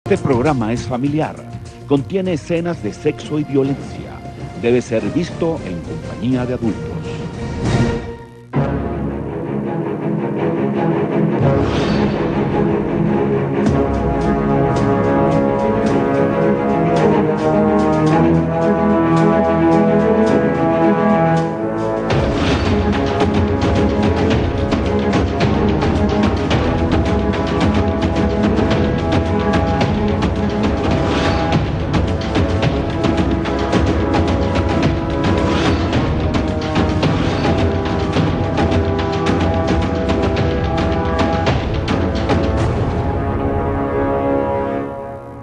Este programa es familiar, contiene escenas de sexo y violencia. Debe ser visto en compañía de adultos.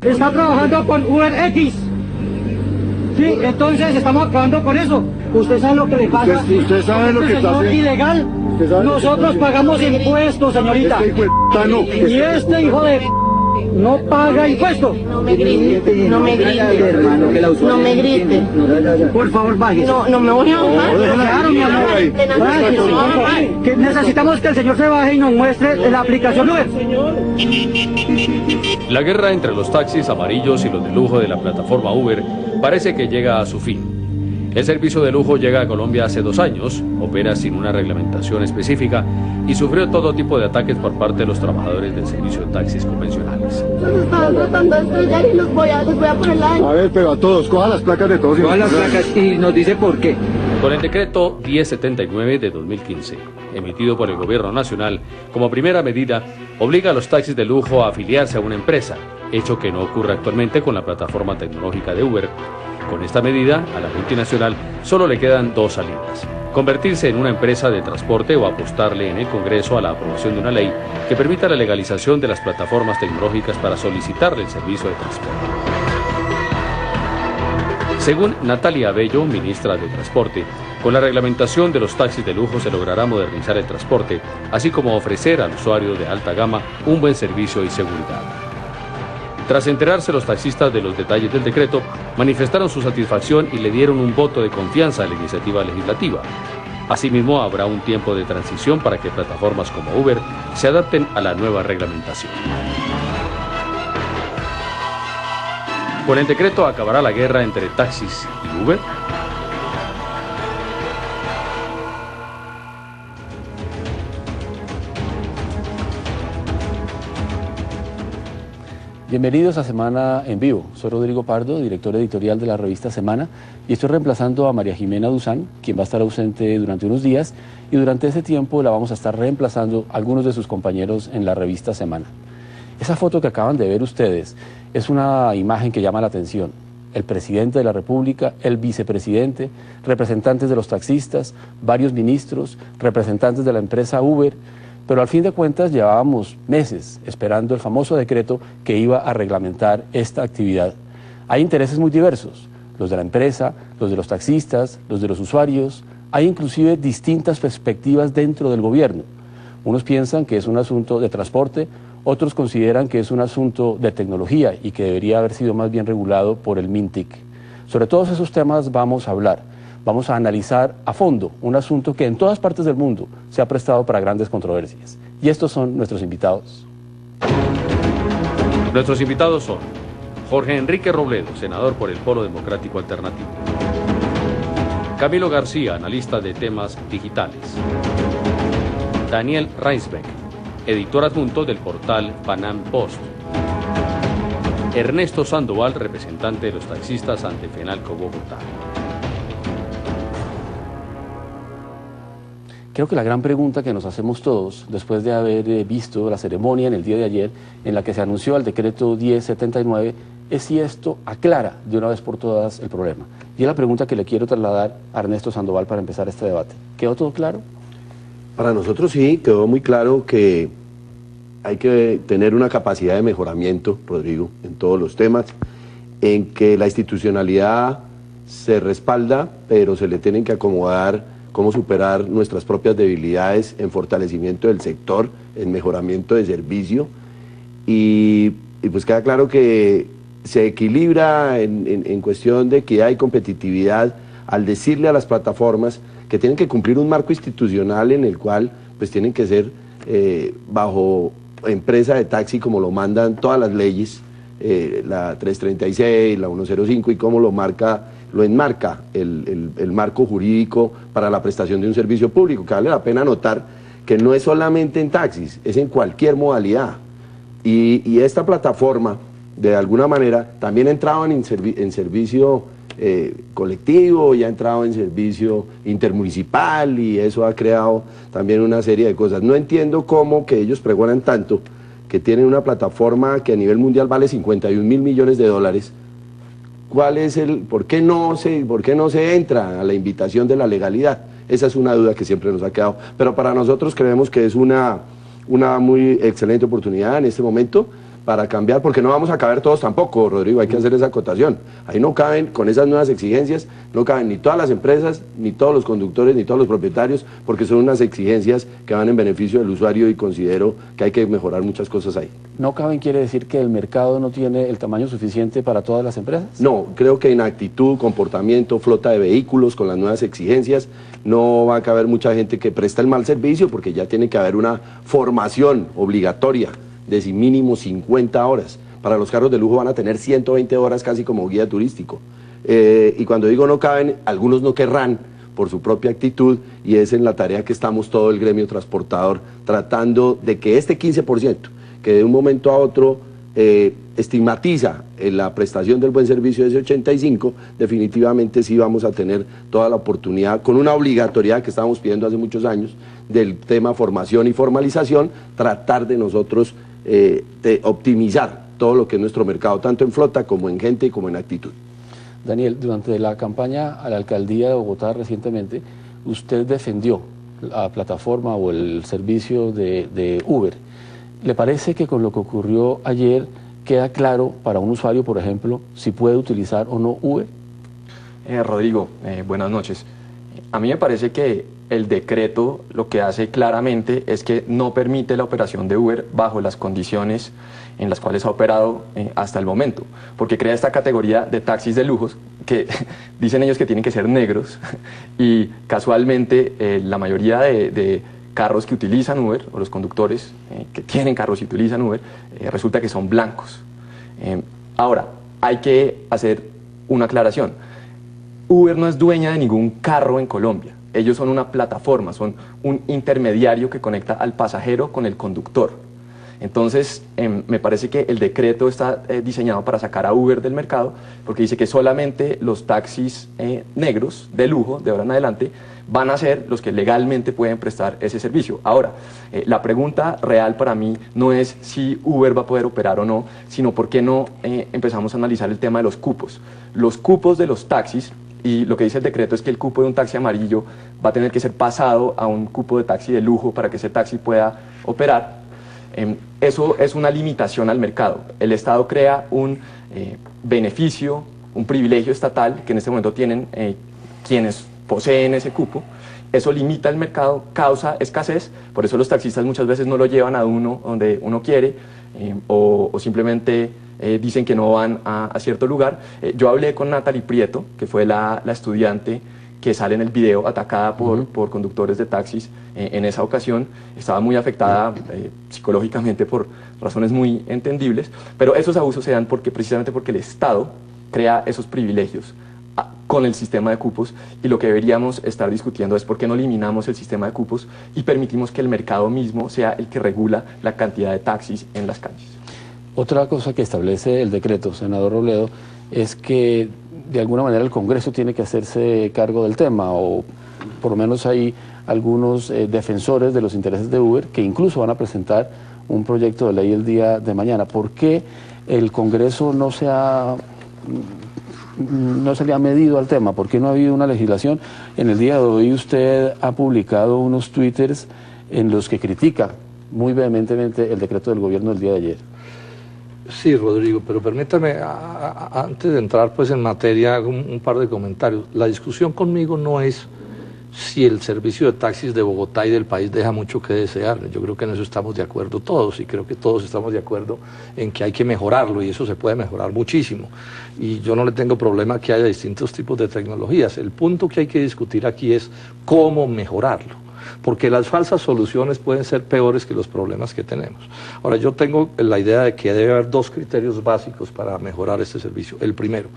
Está trabajando con UberX. Sí, entonces estamos acabando con eso. ¿Usted sabe lo que le pasa? ¿Usted sabe lo que está haciendo? Ilegal. Nosotros pagamos impuestos, señorita. Este hijo de no. Y este hijo de no paga impuestos. No me grite, no me grite, hermano, no me grite. Por favor, bájese. No me voy a bajar. Claro, mi amor. Bájese. Que necesitamos que el señor se baje y nos muestre la aplicación Uber. La guerra entre los taxis amarillos y los de lujo de la plataforma Uber parece que llega a su fin. El servicio de lujo llega a Colombia hace 2 años, opera sin una reglamentación específica y sufrió todo tipo de ataques por parte de los trabajadores del servicio de taxis convencionales. Los estaban tratando de estrellar y les voy a poner la... A ver, pero a todos, coja las placas de todos. Coja las placas y nos dice por qué. Con el decreto 1079 de 2015, emitido por el Gobierno Nacional, como primera medida, obliga a los taxis de lujo a afiliarse a una empresa, hecho que no ocurre actualmente con la plataforma tecnológica de Uber. Con esta medida, a la multinacional solo le quedan 2 salidas: convertirse en una empresa de transporte o apostarle en el Congreso a la aprobación de una ley que permita la legalización de las plataformas tecnológicas para solicitarle el servicio de transporte. Según Natalia Abello, ministra de Transporte, con la reglamentación de los taxis de lujo se logrará modernizar el transporte, así como ofrecer al usuario de alta gama un buen servicio y seguridad. Tras enterarse los taxistas de los detalles del decreto, manifestaron su satisfacción y le dieron un voto de confianza a la iniciativa legislativa. Asimismo, habrá un tiempo de transición para que plataformas como Uber se adapten a la nueva reglamentación. Con el decreto acabará la guerra entre taxis y Uber. Bienvenidos a Semana en Vivo. Soy Rodrigo Pardo, director editorial de la revista Semana, y estoy reemplazando a María Jimena Duzán, quien va a estar ausente durante unos días, y durante ese tiempo la vamos a estar reemplazando a algunos de sus compañeros en la revista Semana. Esa foto que acaban de ver ustedes es una imagen que llama la atención. El presidente de la República, el vicepresidente, representantes de los taxistas, varios ministros, representantes de la empresa Uber, pero al fin de cuentas llevábamos meses esperando el famoso decreto que iba a reglamentar esta actividad. Hay intereses muy diversos, los de la empresa, los de los taxistas, los de los usuarios. Hay inclusive distintas perspectivas dentro del gobierno. Unos piensan que es un asunto de transporte, otros consideran que es un asunto de tecnología y que debería haber sido más bien regulado por el MINTIC. Sobre todos esos temas vamos a hablar. Vamos a analizar a fondo un asunto que en todas partes del mundo se ha prestado para grandes controversias. Y estos son nuestros invitados. Nuestros invitados son Jorge Enrique Robledo, senador por el Polo Democrático Alternativo; Camilo García, analista de temas digitales; Daniel Reinsbeck, editor adjunto del portal Panam Post; Ernesto Sandoval, representante de los taxistas ante Fenalco Bogotá. Creo que la gran pregunta que nos hacemos todos, después de haber visto la ceremonia en el día de ayer, en la que se anunció el decreto 1079, es si esto aclara de una vez por todas el problema. Y es la pregunta que le quiero trasladar a Ernesto Sandoval para empezar este debate. ¿Quedó todo claro? Para nosotros sí, quedó muy claro que hay que tener una capacidad de mejoramiento, Rodrigo, en todos los temas, en que la institucionalidad se respalda, pero se le tienen que acomodar cómo superar nuestras propias debilidades en fortalecimiento del sector, en mejoramiento de servicio, y pues queda claro que se equilibra en cuestión de equidad y competitividad al decirle a las plataformas que tienen que cumplir un marco institucional en el cual pues tienen que ser bajo empresa de taxi como lo mandan todas las leyes, la 336, la 105 y cómo lo enmarca el marco jurídico para la prestación de un servicio público, que vale la pena notar que no es solamente en taxis, es en cualquier modalidad. Y esta plataforma, de alguna manera, también ha entrado en servicio colectivo, ya ha entrado en servicio intermunicipal y eso ha creado también una serie de cosas. No entiendo cómo que ellos pregonan tanto, que tienen una plataforma que a nivel mundial vale 51.000 millones de dólares. ¿Por qué no se entra a la invitación de la legalidad? Esa es una duda que siempre nos ha quedado. Pero para nosotros creemos que es una muy excelente oportunidad en este momento para cambiar, porque no vamos a caber todos tampoco, Rodrigo, hay que hacer esa acotación. Ahí no caben, con esas nuevas exigencias, no caben ni todas las empresas, ni todos los conductores, ni todos los propietarios, porque son unas exigencias que van en beneficio del usuario y considero que hay que mejorar muchas cosas ahí. ¿No caben quiere decir que el mercado no tiene el tamaño suficiente para todas las empresas? No, creo que en actitud, comportamiento, flota de vehículos, con las nuevas exigencias, no va a caber mucha gente que presta el mal servicio, porque ya tiene que haber una formación obligatoria de mínimo 50 horas. Para los carros de lujo van a tener 120 horas casi como guía turístico. Y cuando digo no caben, algunos no querrán por su propia actitud, y es en la tarea que estamos todo el gremio transportador tratando de que este 15%, que de un momento a otro estigmatiza la prestación del buen servicio de ese 85%, definitivamente sí vamos a tener toda la oportunidad, con una obligatoriedad que estábamos pidiendo hace muchos años, del tema formación y formalización, tratar de nosotros de optimizar todo lo que es nuestro mercado, tanto en flota como en gente y como en actitud. Daniel, durante la campaña a la alcaldía de Bogotá recientemente, usted defendió la plataforma o el servicio de Uber. ¿Le parece que con lo que ocurrió ayer queda claro para un usuario, por ejemplo, si puede utilizar o no Uber? Rodrigo, buenas noches. A mí me parece que el decreto lo que hace claramente es que no permite la operación de Uber bajo las condiciones en las cuales ha operado hasta el momento, porque crea esta categoría de taxis de lujos que dicen ellos que tienen que ser negros y casualmente la mayoría de carros que utilizan Uber, o los conductores que tienen carros y utilizan Uber, resulta que son blancos. Ahora, hay que hacer una aclaración. Uber no es dueña de ningún carro en Colombia. Ellos son una plataforma, son un intermediario que conecta al pasajero con el conductor. Entonces, me parece que el decreto está diseñado para sacar a Uber del mercado, porque dice que solamente los taxis negros de lujo, de ahora en adelante, van a ser los que legalmente pueden prestar ese servicio. Ahora, la pregunta real para mí no es si Uber va a poder operar o no, sino por qué no empezamos a analizar el tema de los cupos. Los cupos de los taxis, y lo que dice el decreto es que el cupo de un taxi amarillo va a tener que ser pasado a un cupo de taxi de lujo para que ese taxi pueda operar. Eso es una limitación al mercado. El Estado crea un beneficio, un privilegio estatal que en este momento tienen quienes poseen ese cupo. Eso limita el mercado, causa escasez, por eso los taxistas muchas veces no lo llevan a uno donde uno quiere o simplemente dicen que no van a cierto lugar. Yo hablé con Natalie Prieto, que fue la estudiante que sale en el video atacada por conductores de taxis en esa ocasión. Estaba muy afectada psicológicamente por razones muy entendibles, pero esos abusos se dan precisamente porque el Estado crea esos privilegios con el sistema de cupos, y lo que deberíamos estar discutiendo es por qué no eliminamos el sistema de cupos y permitimos que el mercado mismo sea el que regula la cantidad de taxis en las calles. Otra cosa que establece el decreto, senador Robledo, es que de alguna manera el Congreso tiene que hacerse cargo del tema, o por lo menos hay algunos defensores de los intereses de Uber que incluso van a presentar un proyecto de ley el día de mañana. ¿Por qué el Congreso no se le ha medido al tema? ¿Por qué no ha habido una legislación? En el día de hoy usted ha publicado unos twitters en los que critica muy vehementemente el decreto del gobierno del día de ayer. Sí, Rodrigo, pero permítame, antes de entrar pues en materia, un par de comentarios. La discusión conmigo no es si el servicio de taxis de Bogotá y del país deja mucho que desear. Yo creo que en eso estamos de acuerdo todos, y creo que todos estamos de acuerdo en que hay que mejorarlo, y eso se puede mejorar muchísimo. Y yo no le tengo problema que haya distintos tipos de tecnologías. El punto que hay que discutir aquí es cómo mejorarlo. porque las falsas soluciones pueden ser peores que los problemas que tenemos. Ahora, yo tengo la idea de que debe haber dos criterios básicos para mejorar este servicio. El primero,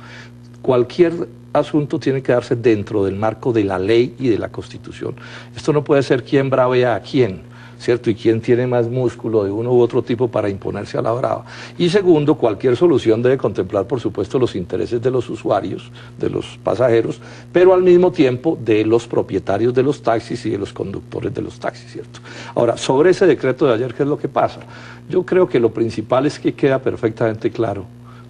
cualquier asunto tiene que darse dentro del marco de la ley y de la Constitución. Esto no puede ser quién bravea a quién, ¿cierto? Y quién tiene más músculo de uno u otro tipo para imponerse a la brava. Y segundo, cualquier solución debe contemplar, por supuesto, los intereses de los usuarios, de los pasajeros, pero al mismo tiempo de los propietarios de los taxis y de los conductores de los taxis, ¿cierto? Ahora, sobre ese decreto de ayer, ¿qué es lo que pasa? Yo creo que lo principal es que queda perfectamente claro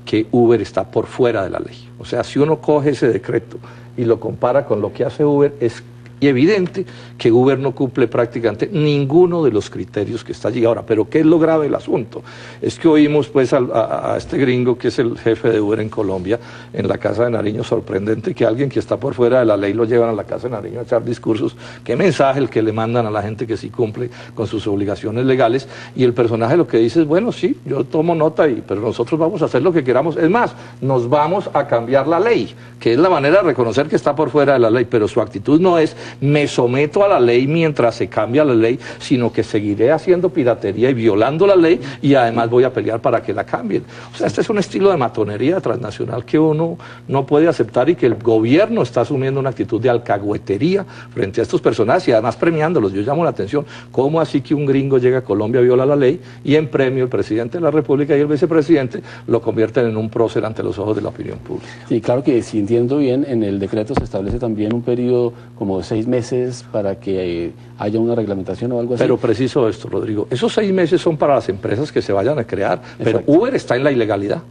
que Uber está por fuera de la ley. O sea, si uno coge ese decreto y lo compara con lo que hace Uber, es evidente que Uber no cumple prácticamente ninguno de los criterios que está allí. Ahora, ¿pero qué es lo grave del asunto? Es que oímos pues a este gringo que es el jefe de Uber en Colombia, en la Casa de Nariño, sorprendente que alguien que está por fuera de la ley lo llevan a la Casa de Nariño a echar discursos. ¿Qué mensaje el que le mandan a la gente que sí cumple con sus obligaciones legales? Y el personaje lo que dice es, bueno, sí, yo tomo nota, pero nosotros vamos a hacer lo que queramos. Es más, nos vamos a cambiar la ley, que es la manera de reconocer que está por fuera de la ley, pero su actitud no es me someto a la ley mientras se cambia la ley, sino que seguiré haciendo piratería y violando la ley y además voy a pelear para que la cambien. O sea, este es un estilo de matonería transnacional que uno no puede aceptar y que el gobierno está asumiendo una actitud de alcahuetería frente a estos personajes y además premiándolos. Yo llamo la atención, ¿cómo así que un gringo llega a Colombia, viola la ley y en premio el presidente de la República y el vicepresidente lo convierten en un prócer ante los ojos de la opinión pública? Sí, claro que si entiendo bien, en el decreto se establece también un periodo como de 6 meses para que haya una reglamentación o algo así. Pero preciso esto, Rodrigo, esos 6 meses son para las empresas que se vayan a crear, pero Uber está en la ilegalidad.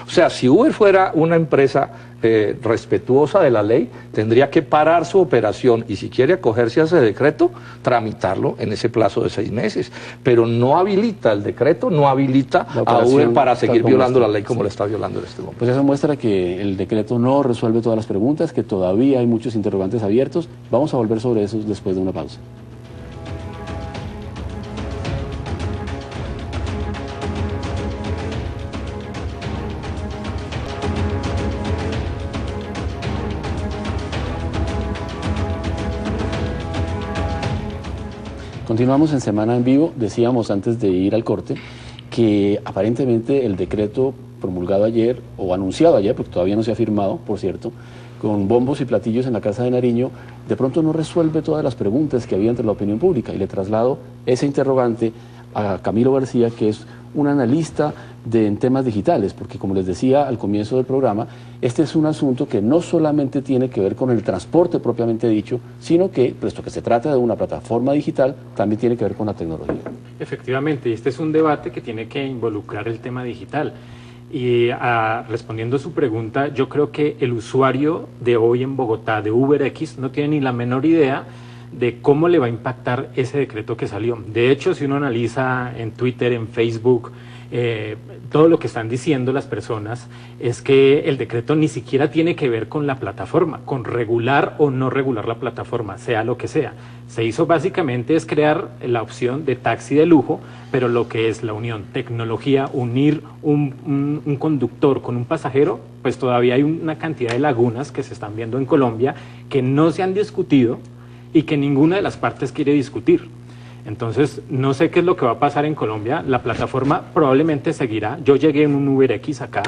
O sea, si Uber fuera una empresa respetuosa de la ley, tendría que parar su operación y si quiere acogerse a ese decreto, tramitarlo en ese plazo de 6 meses. Pero no habilita el decreto, no habilita a Uber para seguir violando la ley como la está violando en este momento. Pues eso muestra que el decreto no resuelve todas las preguntas, que todavía hay muchos interrogantes abiertos. Vamos a volver sobre eso después de una pausa. Continuamos en Semana en Vivo. Decíamos antes de ir al corte que aparentemente el decreto promulgado ayer, o anunciado ayer, porque todavía no se ha firmado, por cierto, con bombos y platillos en la Casa de Nariño, de pronto no resuelve todas las preguntas que había entre la opinión pública. Y le traslado ese interrogante a Camilo García, que es un analista en temas digitales, porque como les decía al comienzo del programa, este es un asunto que no solamente tiene que ver con el transporte propiamente dicho, sino que, puesto que se trata de una plataforma digital, también tiene que ver con la tecnología. Efectivamente, y este es un debate que tiene que involucrar el tema digital. Y respondiendo a su pregunta, yo creo que el usuario de hoy en Bogotá de UberX no tiene ni la menor idea de cómo le va a impactar ese decreto que salió. De hecho, si uno analiza en Twitter, en Facebook, todo lo que están diciendo las personas es que el decreto ni siquiera tiene que ver con la plataforma, con regular o no regular la plataforma, sea lo que sea. Se hizo básicamente es crear la opción de taxi de lujo, pero lo que es la unión tecnología, unir un conductor con un pasajero, pues todavía hay una cantidad de lagunas que se están viendo en Colombia que no se han discutido y que ninguna de las partes quiere discutir. Entonces, no sé qué es lo que va a pasar en Colombia. La plataforma probablemente seguirá. Yo llegué en un UberX acá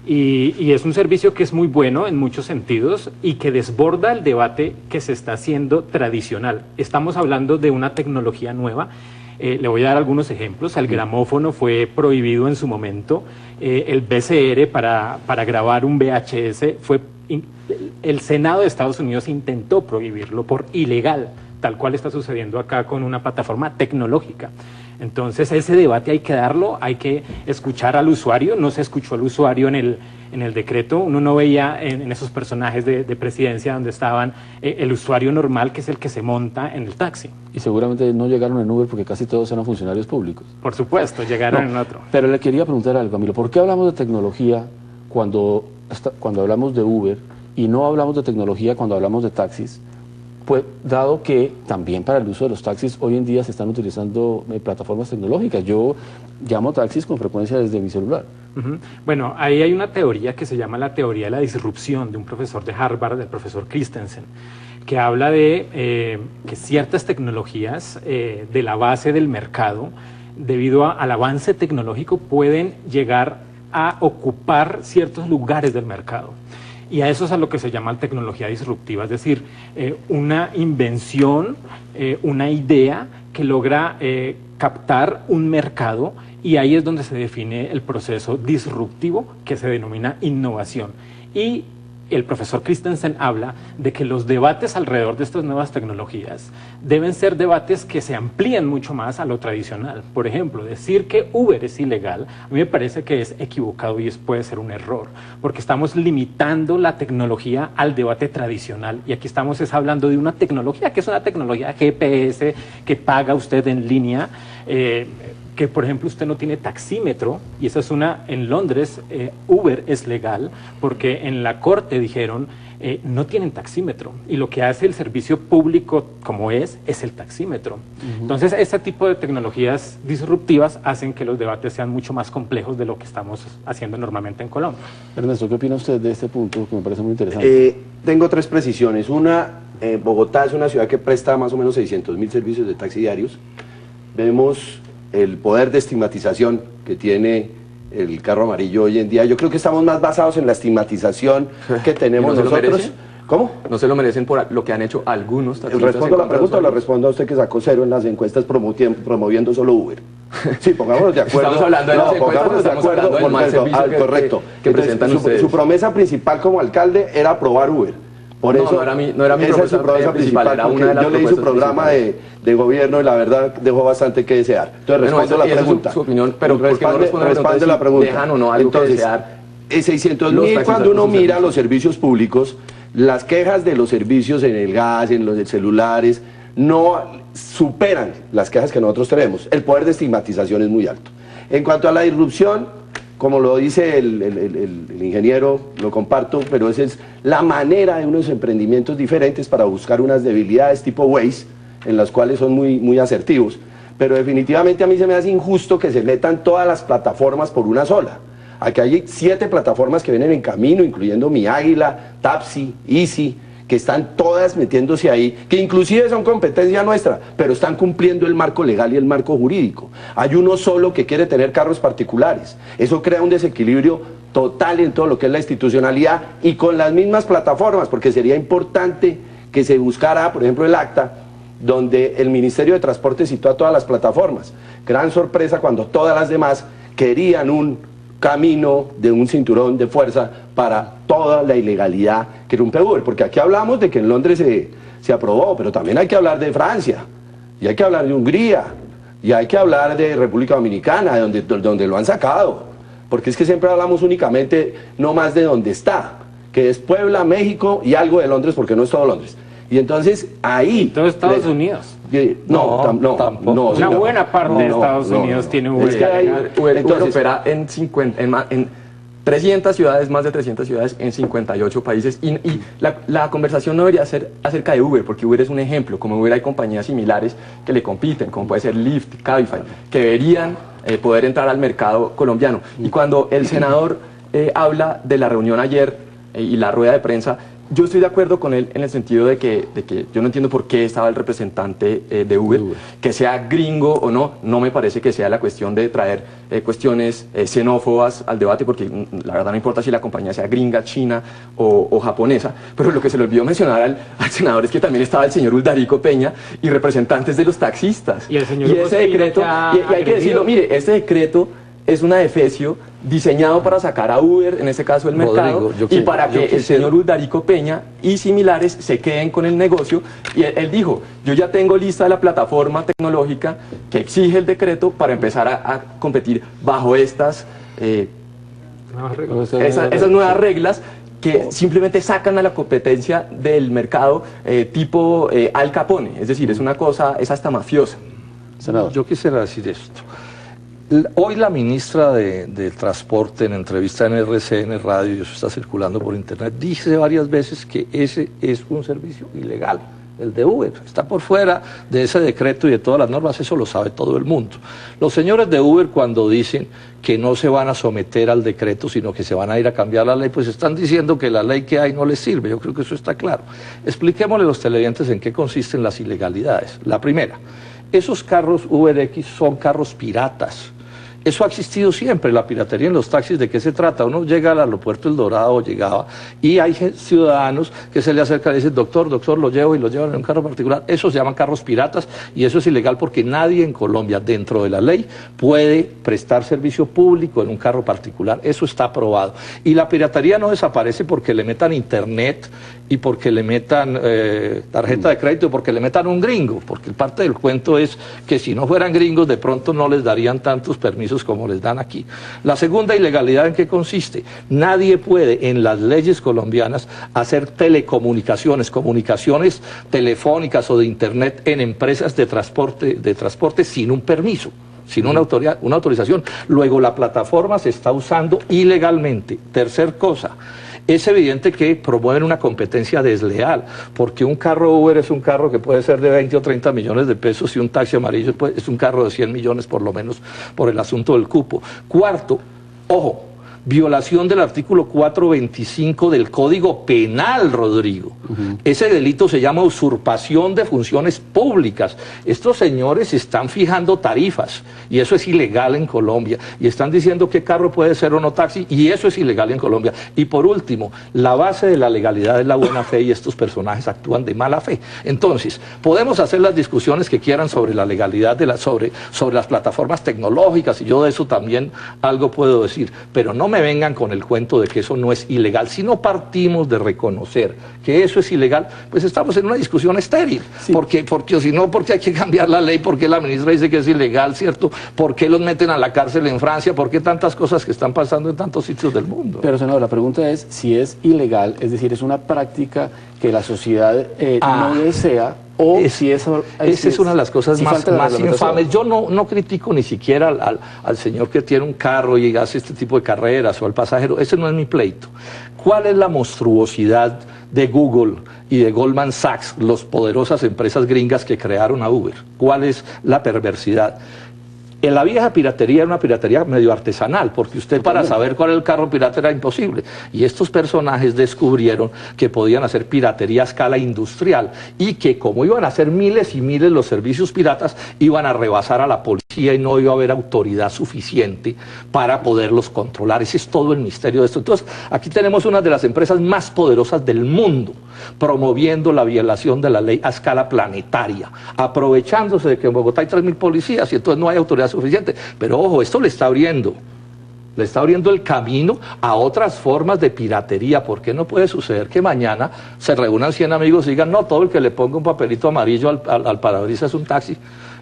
y es un servicio que es muy bueno en muchos sentidos y que desborda el debate que se está haciendo tradicional. Estamos hablando de una tecnología nueva. Le voy a dar algunos ejemplos. El gramófono fue prohibido en su momento. El VCR para grabar un VHS fue... El Senado de Estados Unidos intentó prohibirlo por ilegal, tal cual está sucediendo acá con una plataforma tecnológica. Entonces ese debate hay que darlo, hay que escuchar al usuario. No se escuchó al usuario en el decreto. Uno no veía en esos personajes de presidencia donde estaban el usuario normal, que es el que se monta en el taxi. Y seguramente no llegaron en Uber porque casi todos eran funcionarios públicos. Por supuesto, llegaron en otro. Pero le quería preguntar algo, Camilo, ¿por qué hablamos de tecnología cuando hablamos de Uber y no hablamos de tecnología cuando hablamos de taxis? Pues dado que también para el uso de los taxis hoy en día se están utilizando plataformas tecnológicas. Yo llamo taxis con frecuencia desde mi celular. Bueno, ahí hay una teoría que se llama la teoría de la disrupción de un profesor de Harvard, del profesor Christensen, que habla de que ciertas tecnologías de la base del mercado, debido al avance tecnológico, pueden llegar a ocupar ciertos lugares del mercado. Y a eso es a lo que se llama tecnología disruptiva, es decir, una invención, una idea que logra captar un mercado, y ahí es donde se define el proceso disruptivo que se denomina innovación. Y el profesor Christensen habla de que los debates alrededor de estas nuevas tecnologías deben ser debates que se amplíen mucho más a lo tradicional. Por ejemplo, decir que Uber es ilegal, a mí me parece que es equivocado y puede ser un error, porque estamos limitando la tecnología al debate tradicional, y aquí estamos hablando de una tecnología que es una tecnología GPS que paga usted en línea, que por ejemplo usted no tiene taxímetro, y esa es en Londres Uber es legal porque en la corte dijeron no tienen taxímetro, y lo que hace el servicio público como es el taxímetro. Entonces ese tipo de tecnologías disruptivas hacen que los debates sean mucho más complejos de lo que estamos haciendo normalmente en Colombia. Ernesto, ¿qué opina usted de este punto que me parece muy interesante? Tengo tres precisiones. Una, Bogotá es una ciudad que presta más o menos 600.000 servicios de taxi diarios. Vemos el poder de estigmatización que tiene el carro amarillo hoy en día. Yo creo que estamos más basados en la estigmatización que tenemos nosotros. ¿Cómo? ¿No se lo merecen por lo que han hecho algunos taxistas? ¿Respondo la pregunta o la respondo a usted que sacó 0 en las encuestas promoviendo solo Uber? Sí, pongámonos de acuerdo. Estamos hablando de las encuestas, pongámonos de acuerdo. del mal servicio correcto. que presentan ustedes. Su promesa principal como alcalde era aprobar Uber. Por eso, no era mi esa es su promesa principal, era una de las yo leí su programa de gobierno y la verdad dejó bastante que desear. Entonces respondo la pregunta. Su opinión, pero responde la pregunta. ¿Dejan o no algo que desear? 600.000, cuando uno mira los servicios públicos, las quejas de los servicios en el gas, en los celulares, no superan las quejas que nosotros tenemos. El poder de estigmatización es muy alto. En cuanto a la disrupción, como lo dice el ingeniero, lo comparto, pero esa es la manera de unos emprendimientos diferentes para buscar unas debilidades tipo Waze, en las cuales son muy asertivos. Pero definitivamente a mí se me hace injusto que se metan todas las plataformas por una sola. Aquí hay 7 plataformas que vienen en camino, incluyendo Mi Águila, Tapsi, Easy, que están todas metiéndose ahí, que inclusive son competencia nuestra, pero están cumpliendo el marco legal y el marco jurídico. Hay uno solo que quiere tener carros particulares. Eso crea un desequilibrio total en todo lo que es la institucionalidad, y con las mismas plataformas, porque sería importante que se buscara, por ejemplo, el acta, donde el Ministerio de Transporte citó a todas las plataformas. Gran sorpresa cuando todas las demás querían un camino de un cinturón de fuerza para toda la ilegalidad que rompe Uber, porque aquí hablamos de que en Londres se aprobó, pero también hay que hablar de Francia, y hay que hablar de Hungría, y hay que hablar de República Dominicana, donde lo han sacado, porque es que siempre hablamos únicamente no más de donde está, que es Puebla, México y algo de Londres, porque no es todo Londres. Y entonces ahí... Todo Estados Unidos. No, tampoco. Una buena parte de Estados Unidos tiene Uber. Es que Uber opera en 300 ciudades, más de 300 ciudades, en 58 países. Y la conversación no debería ser acerca de Uber, porque Uber es un ejemplo. Como Uber hay compañías similares que le compiten, como puede ser Lyft, Cabify, que deberían poder entrar al mercado colombiano. Y cuando el senador habla de la reunión ayer y la rueda de prensa, yo estoy de acuerdo con él en el sentido de que yo no entiendo por qué estaba el representante de Uber. Que sea gringo o no, no me parece que sea la cuestión de traer cuestiones xenófobas al debate, porque la verdad no importa si la compañía sea gringa, china o japonesa, pero lo que se le olvidó mencionar al senador es que también estaba el señor Uldarico Peña y representantes de los taxistas. Y el señor ese decreto, y hay que decirlo, mire, este decreto es una defecio diseñado para sacar a Uber, en este caso el mercado, y para que el señor Uldarico Peña y similares se queden con el negocio. Y él dijo, yo ya tengo lista la plataforma tecnológica que exige el decreto para empezar a competir bajo estas esas nuevas reglas que simplemente sacan a la competencia del mercado tipo Al Capone, es decir, es una cosa, es hasta mafiosa. Senador. Yo quisiera decir esto. Hoy la ministra de Transporte, en entrevista en RCN Radio, y eso está circulando por internet, dice varias veces que ese es un servicio ilegal, el de Uber, está por fuera de ese decreto y de todas las normas, eso lo sabe todo el mundo. Los señores de Uber, cuando dicen que no se van a someter al decreto, sino que se van a ir a cambiar la ley, pues están diciendo que la ley que hay no les sirve. Yo creo que eso está claro. Expliquémosle a los televidentes en qué consisten las ilegalidades. La primera, esos carros UberX son carros piratas. Eso ha existido siempre, la piratería en los taxis. ¿De qué se trata? Uno llega al aeropuerto El Dorado, llegaba, y hay ciudadanos que se le acercan y dicen, doctor, lo llevo, y lo llevan en un carro particular. Eso se llaman carros piratas, y eso es ilegal porque nadie en Colombia, dentro de la ley, puede prestar servicio público en un carro particular. Eso está aprobado. Y la piratería no desaparece porque le metan internet y porque le metan tarjeta de crédito, porque le metan un gringo, porque parte del cuento es que si no fueran gringos, de pronto no les darían tantos permisos como les dan aquí. La segunda ilegalidad, ¿en qué consiste? Nadie puede en las leyes colombianas hacer telecomunicaciones, comunicaciones telefónicas o de internet en empresas de transporte sin un permiso, sin una autorización. Luego la plataforma se está usando ilegalmente. Tercer cosa, es evidente que promueven una competencia desleal, porque un carro Uber es un carro que puede ser de 20 o 30 millones de pesos y un taxi amarillo es un carro de 100 millones por lo menos por el asunto del cupo. Cuarto, ojo, violación del artículo 425 del Código Penal, Rodrigo. Ese delito se llama usurpación de funciones públicas. Estos señores están fijando tarifas y eso es ilegal en Colombia. Y están diciendo qué carro puede ser o no taxi y eso es ilegal en Colombia. Y por último, la base de la legalidad es la buena fe y estos personajes actúan de mala fe. Entonces, podemos hacer las discusiones que quieran sobre la legalidad, sobre las plataformas tecnológicas, y yo de eso también algo puedo decir, pero no me vengan con el cuento de que eso no es ilegal. Si no partimos de reconocer que eso es ilegal, pues estamos en una discusión estéril. Sí. Porque si no, porque hay que cambiar la ley, porque la ministra dice que es ilegal, ¿cierto? ¿Por qué los meten a la cárcel en Francia? ¿Por qué tantas cosas que están pasando en tantos sitios del mundo? Pero, senador, la pregunta es si es ilegal, es decir, es una práctica que la sociedad no desea, o si eso... Esa es una de las cosas más infames. Yo no critico ni siquiera al señor que tiene un carro y hace este tipo de carreras, o al pasajero. Ese no es mi pleito. ¿Cuál es la monstruosidad de Google y de Goldman Sachs, las poderosas empresas gringas que crearon a Uber? ¿Cuál es la perversidad? En la vieja piratería era una piratería medio artesanal, porque usted para saber cuál era el carro pirata era imposible. Y estos personajes descubrieron que podían hacer piratería a escala industrial y que como iban a hacer miles y miles los servicios piratas, iban a rebasar a la policía y no iba a haber autoridad suficiente para poderlos controlar. Ese es todo el misterio de esto. Entonces, aquí tenemos una de las empresas más poderosas del mundo, promoviendo la violación de la ley a escala planetaria, aprovechándose de que en Bogotá hay 3.000 policías y entonces no hay autoridad suficiente. Pero ojo, esto le está abriendo el camino a otras formas de piratería, porque no puede suceder que mañana se reúnan 100 amigos y digan, no, todo el que le ponga un papelito amarillo al parabrisas es un taxi,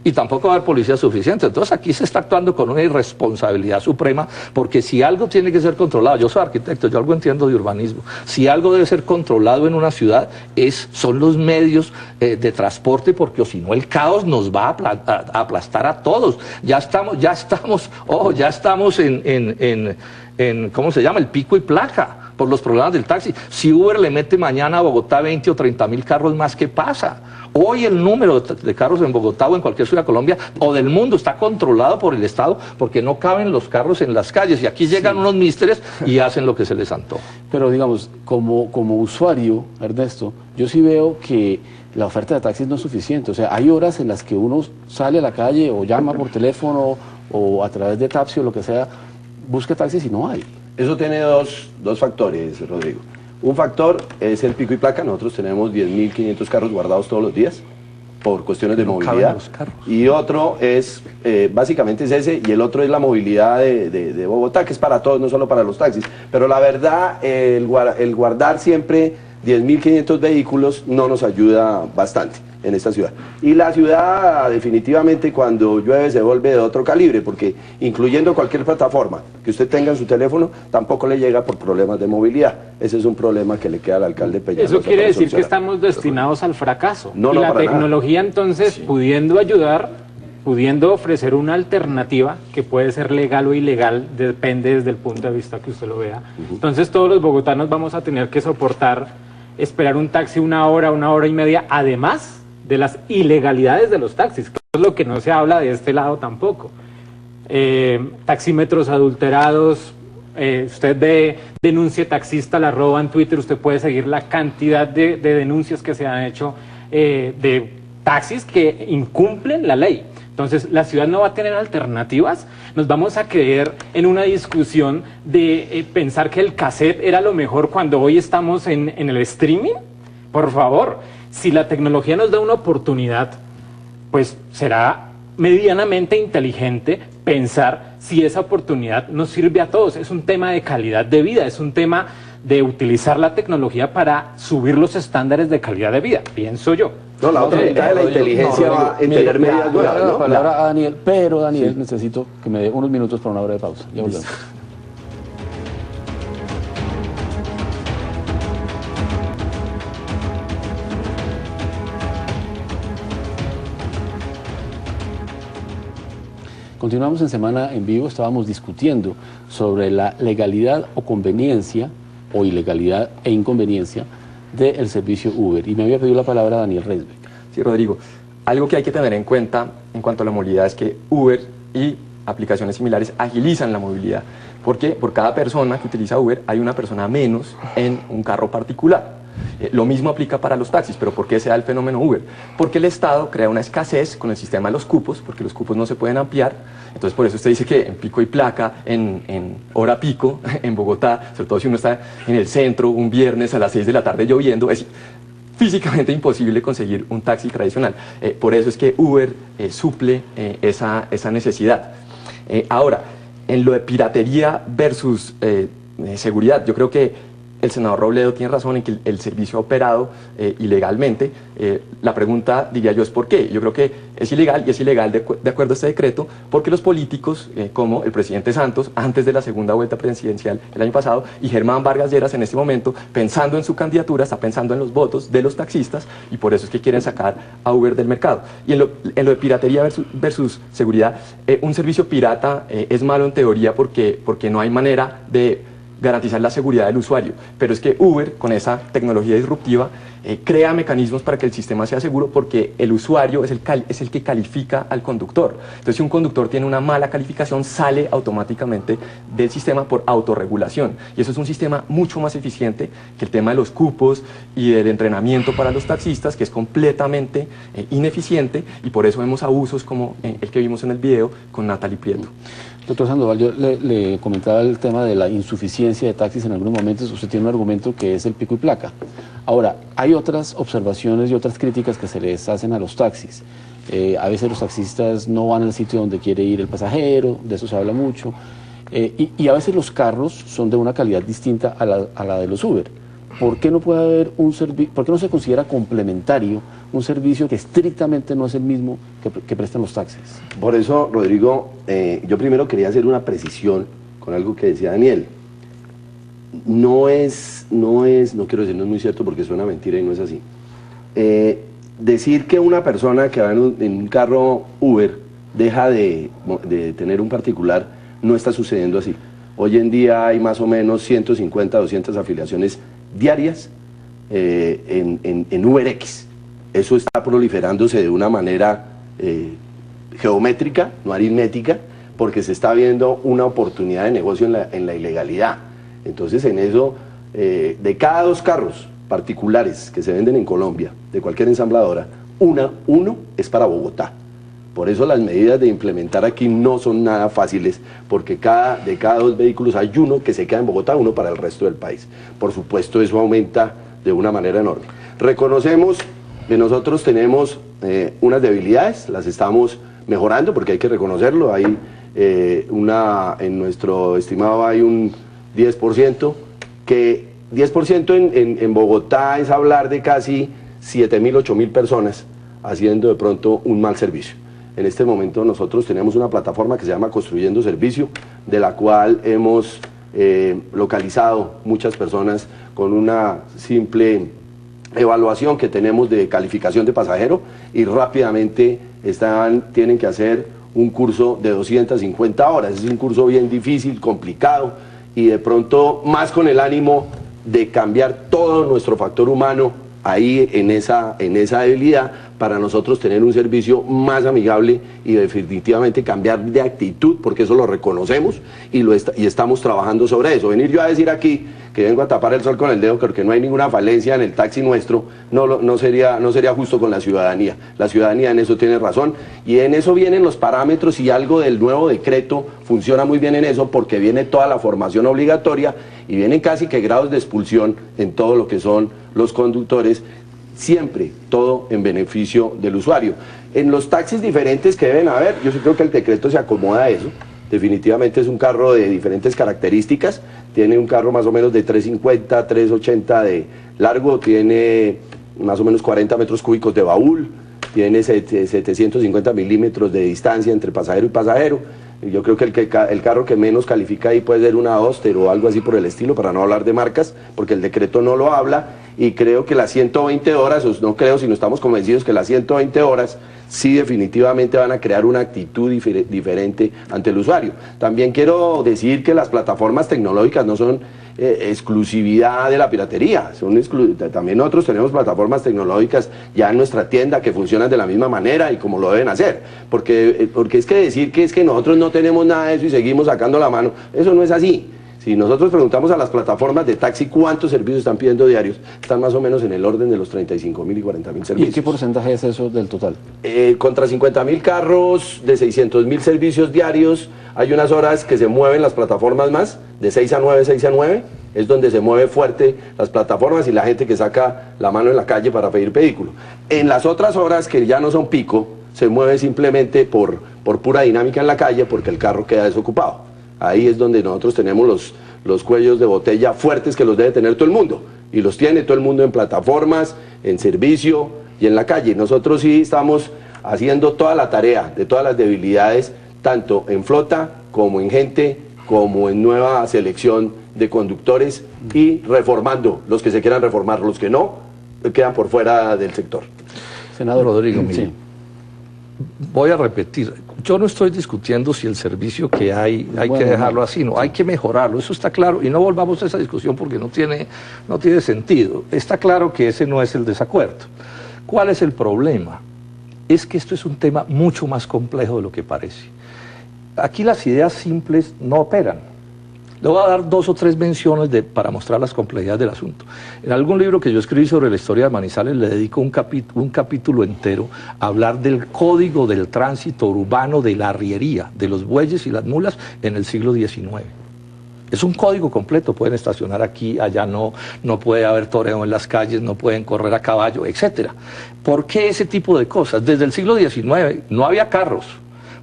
y tampoco va a haber policía suficiente. Entonces aquí se está actuando con una irresponsabilidad suprema, porque si algo tiene que ser controlado, yo soy arquitecto, yo algo entiendo de urbanismo, si algo debe ser controlado en una ciudad son los medios de transporte, porque o si no el caos nos va a aplastar a todos. Ya estamos en ¿cómo se llama? El pico y placa por los problemas del taxi. Si Uber le mete mañana a Bogotá 20 o 30.000 carros más, ¿qué pasa? Hoy el número de carros en Bogotá o en cualquier ciudad de Colombia o del mundo está controlado por el Estado, porque no caben los carros en las calles y aquí llegan unos místeres y hacen lo que se les antoja. Pero digamos, como usuario, Ernesto, yo sí veo que la oferta de taxis no es suficiente. O sea, hay horas en las que uno sale a la calle o llama por teléfono o a través de Tapsi o lo que sea, busca taxis y no hay. Eso tiene dos factores, Rodrigo. Un factor es el pico y placa. Nosotros tenemos 10.500 carros guardados todos los días por cuestiones de movilidad. Y otro es, básicamente es ese, y el otro es la movilidad de Bogotá, que es para todos, no solo para los taxis. Pero la verdad, el guardar siempre 10.500 vehículos no nos ayuda bastante en esta ciudad. Y la ciudad definitivamente cuando llueve se vuelve de otro calibre, porque incluyendo cualquier plataforma que usted tenga en su teléfono, tampoco le llega por problemas de movilidad. Ese es un problema que le queda al alcalde Peñalosa. Eso quiere decir que estamos destinados al fracaso. No, y la tecnología nada. Entonces, pudiendo ayudar, pudiendo ofrecer una alternativa que puede ser legal o ilegal, depende desde el punto de vista que usted lo vea. Entonces todos los bogotanos vamos a tener que soportar esperar un taxi una hora y media, además de las ilegalidades de los taxis, que es lo que no se habla de este lado tampoco. Taxímetros adulterados, usted ve denuncia taxista, la arroba en Twitter, usted puede seguir la cantidad de denuncias que se han hecho de taxis que incumplen la ley. Entonces, la ciudad no va a tener alternativas. Nos vamos a creer en una discusión de pensar que el cassette era lo mejor cuando hoy estamos en el streaming. Por favor, si la tecnología nos da una oportunidad, pues será medianamente inteligente pensar si esa oportunidad nos sirve a todos. Es un tema de calidad de vida, es un tema de utilizar la tecnología para subir los estándares de calidad de vida, pienso yo. No, la otra mitad de la inteligencia va en tener medidas nuevas, la ¿no? palabra a Daniel, pero Daniel, necesito que me dé unos minutos para una hora de pausa. Ya volvemos. Continuamos en Semana en Vivo, estábamos discutiendo sobre la legalidad o conveniencia, o ilegalidad e inconveniencia del servicio Uber. Y me había pedido la palabra Daniel Resbeck. Sí, Rodrigo, algo que hay que tener en cuenta en cuanto a la movilidad es que Uber y aplicaciones similares agilizan la movilidad, porque por cada persona que utiliza Uber hay una persona menos en un carro particular. Lo mismo aplica para los taxis, pero ¿por qué se da el fenómeno Uber? Porque el Estado crea una escasez con el sistema de los cupos, porque los cupos no se pueden ampliar. Entonces, por eso usted dice que en pico y placa, en hora pico, en Bogotá, sobre todo si uno está en el centro un viernes a las 6 de la tarde lloviendo, es físicamente imposible conseguir un taxi tradicional. Por eso es que Uber suple esa necesidad. Ahora, en lo de piratería versus seguridad, yo creo que el senador Robledo tiene razón en que el servicio ha operado ilegalmente. La pregunta, diría yo, es ¿por qué? Yo creo que es ilegal, y es ilegal de acuerdo a este decreto, porque los políticos, como el presidente Santos, antes de la segunda vuelta presidencial el año pasado, y Germán Vargas Lleras en este momento, pensando en su candidatura, está pensando en los votos de los taxistas, y por eso es que quieren sacar a Uber del mercado. Y en lo de piratería versus seguridad, un servicio pirata es malo en teoría porque no hay manera de garantizar la seguridad del usuario, pero es que Uber, con esa tecnología disruptiva, crea mecanismos para que el sistema sea seguro, porque el usuario es el que califica al conductor. Entonces, si un conductor tiene una mala calificación, sale automáticamente del sistema por autorregulación, y eso es un sistema mucho más eficiente que el tema de los cupos y del entrenamiento para los taxistas, que es completamente ineficiente, y por eso vemos abusos como el que vimos en el video con Natalie Prieto. Doctor Sandoval, yo le comentaba el tema de la insuficiencia de taxis en algunos momentos. Usted tiene un argumento que es el pico y placa. Ahora, hay otras observaciones y otras críticas que se les hacen a los taxis. A veces los taxistas no van al sitio donde quiere ir el pasajero, de eso se habla mucho. Y a veces los carros son de una calidad distinta a la de los Uber. ¿Por qué no puede haber un servicio, por qué no se considera complementario un servicio que estrictamente no es el mismo que prestan los taxis? Por eso, Rodrigo, yo primero quería hacer una precisión con algo que decía Daniel. No quiero decir, no es muy cierto porque suena mentira y no es así. Decir que una persona que va en un carro Uber deja de tener un particular no está sucediendo así. Hoy en día hay más o menos 150, 200 afiliaciones diarias en UberX. Eso está proliferándose de una manera geométrica, no aritmética, porque se está viendo una oportunidad de negocio en la ilegalidad. Entonces, en eso, de cada 2 carros particulares que se venden en Colombia, de cualquier ensambladora, uno es para Bogotá. Por eso las medidas de implementar aquí no son nada fáciles, porque de cada 2 vehículos hay uno que se queda en Bogotá, uno para el resto del país. Por supuesto, eso aumenta de una manera enorme. Reconocemos que nosotros tenemos unas debilidades, las estamos mejorando, porque hay que reconocerlo. Hay en nuestro estimado hay un 10%, que 10% en Bogotá es hablar de casi 7.000, 8.000 personas haciendo de pronto un mal servicio. En este momento nosotros tenemos una plataforma que se llama Construyendo Servicio, de la cual hemos localizado muchas personas con una simple evaluación que tenemos de calificación de pasajero, y rápidamente tienen que hacer un curso de 250 horas. Es un curso bien difícil, complicado, y de pronto más con el ánimo de cambiar todo nuestro factor humano ahí en esa debilidad, para nosotros tener un servicio más amigable y definitivamente cambiar de actitud, porque eso lo reconocemos y estamos trabajando sobre eso. Venir yo a decir aquí que vengo a tapar el sol con el dedo porque no hay ninguna falencia en el taxi nuestro, no sería justo con la ciudadanía. La ciudadanía en eso tiene razón, y en eso vienen los parámetros, y algo del nuevo decreto funciona muy bien en eso, porque viene toda la formación obligatoria y vienen casi que grados de expulsión en todo lo que son los conductores, siempre todo en beneficio del usuario. En los taxis diferentes que deben haber, yo sí creo que el decreto se acomoda a eso. Definitivamente es un carro de diferentes características, tiene un carro más o menos de 350, 380 de largo, tiene más o menos 40 metros cúbicos de baúl, tiene 750 milímetros de distancia entre pasajero y pasajero. Yo creo que el carro que menos califica ahí puede ser una Oster o algo así por el estilo, para no hablar de marcas, porque el decreto no lo habla, y creo que las 120 horas, o no creo, sino estamos convencidos que las 120 horas sí definitivamente van a crear una actitud diferente ante el usuario. También quiero decir que las plataformas tecnológicas no son exclusividad de la piratería, también nosotros tenemos plataformas tecnológicas ya en nuestra tienda que funcionan de la misma manera y como lo deben hacer, porque es que decir que es que nosotros no tenemos nada de eso y seguimos sacando la mano, eso no es así. Si nosotros preguntamos a las plataformas de taxi cuántos servicios están pidiendo diarios, están más o menos en el orden de los 35.000 y 40.000 servicios. ¿Y qué porcentaje es eso del total? Contra 50.000 carros, de 600.000 servicios diarios, hay unas horas que se mueven las plataformas más, de 6 a 9, 6 a 9, es donde se mueve fuerte las plataformas y la gente que saca la mano en la calle para pedir vehículo. En las otras horas, que ya no son pico, se mueve simplemente por pura dinámica en la calle, porque el carro queda desocupado. Ahí es donde nosotros tenemos los cuellos de botella fuertes que los debe tener todo el mundo. Y los tiene todo el mundo en plataformas, en servicio y en la calle. Nosotros sí estamos haciendo toda la tarea de todas las debilidades, tanto en flota como en gente, como en nueva selección de conductores, y reformando los que se quieran reformar, los que no quedan por fuera del sector. Senador Rodrigo, mire, sí. Voy a repetir, yo no estoy discutiendo si el servicio que hay que dejarlo así, no, hay que mejorarlo, eso está claro, y no volvamos a esa discusión porque no tiene sentido. Está claro que ese no es el desacuerdo. ¿Cuál es el problema? Es que esto es un tema mucho más complejo de lo que parece. Aquí las ideas simples no operan. Le voy a dar 2 o 3 menciones para mostrar las complejidades del asunto. En algún libro que yo escribí sobre la historia de Manizales le dedico un capítulo entero a hablar del código del tránsito urbano de la arriería, de los bueyes y las mulas en el siglo XIX. Es un código completo, pueden estacionar aquí, allá no puede haber toreo en las calles, no pueden correr a caballo, etc. ¿Por qué ese tipo de cosas? Desde el siglo XIX no había carros.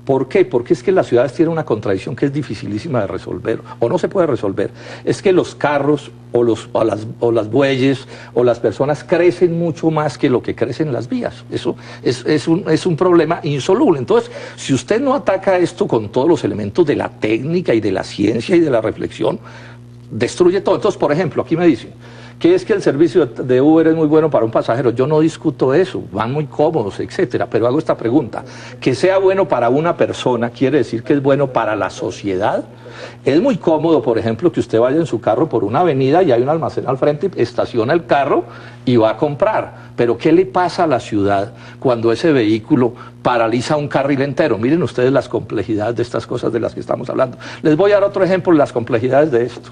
¿Por qué? Porque es que las ciudades tienen una contradicción que es dificilísima de resolver, o no se puede resolver. Es que los carros, o las bueyes, o las personas crecen mucho más que lo que crecen las vías. Eso es un problema insoluble. Entonces, si usted no ataca esto con todos los elementos de la técnica y de la ciencia y de la reflexión, destruye todo. Entonces, por ejemplo, aquí me dicen que es que el servicio de Uber es muy bueno para un pasajero. Yo no discuto eso, van muy cómodos, etcétera, pero hago esta pregunta: que sea bueno para una persona, ¿quiere decir que es bueno para la sociedad? Es muy cómodo, por ejemplo, que usted vaya en su carro por una avenida y hay un almacén al frente, estaciona el carro y va a comprar. Pero ¿qué le pasa a la ciudad cuando ese vehículo paraliza un carril entero? Miren ustedes las complejidades de estas cosas de las que estamos hablando. Les voy a dar otro ejemplo de las complejidades de esto.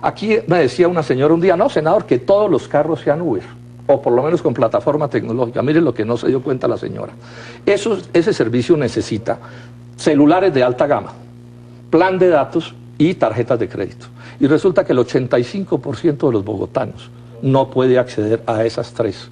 Aquí me decía una señora un día: no, senador, que todos los carros sean Uber, o por lo menos con plataforma tecnológica. Miren lo que no se dio cuenta la señora. Ese servicio necesita celulares de alta gama, plan de datos y tarjetas de crédito. Y resulta que el 85% de los bogotanos no puede acceder a esas 3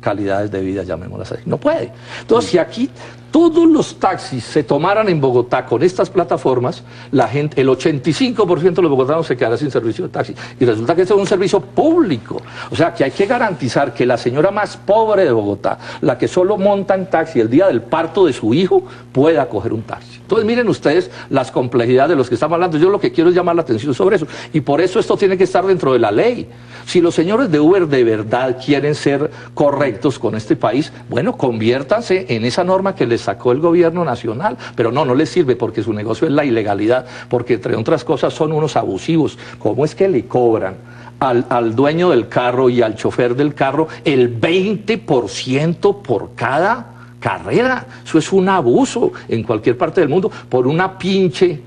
calidades de vida, llamémoslas así. No puede. Entonces, si aquí todos los taxis se tomaran en Bogotá con estas plataformas, la gente, el 85% de los bogotanos se quedará sin servicio de taxi. Y resulta que este es un servicio público. O sea, que hay que garantizar que la señora más pobre de Bogotá, la que solo monta en taxi el día del parto de su hijo, pueda coger un taxi. Entonces, miren ustedes las complejidades de los que estamos hablando. Yo lo que quiero es llamar la atención sobre eso. Y por eso esto tiene que estar dentro de la ley. Si los señores de Uber de verdad quieren ser correctos con este país, bueno, conviértanse en esa norma que les sacó el gobierno nacional, pero no les sirve, porque su negocio es la ilegalidad, porque entre otras cosas son unos abusivos. ¿Cómo es que le cobran al dueño del carro y al chofer del carro el 20% por cada carrera. Eso es un abuso en cualquier parte del mundo por una pinche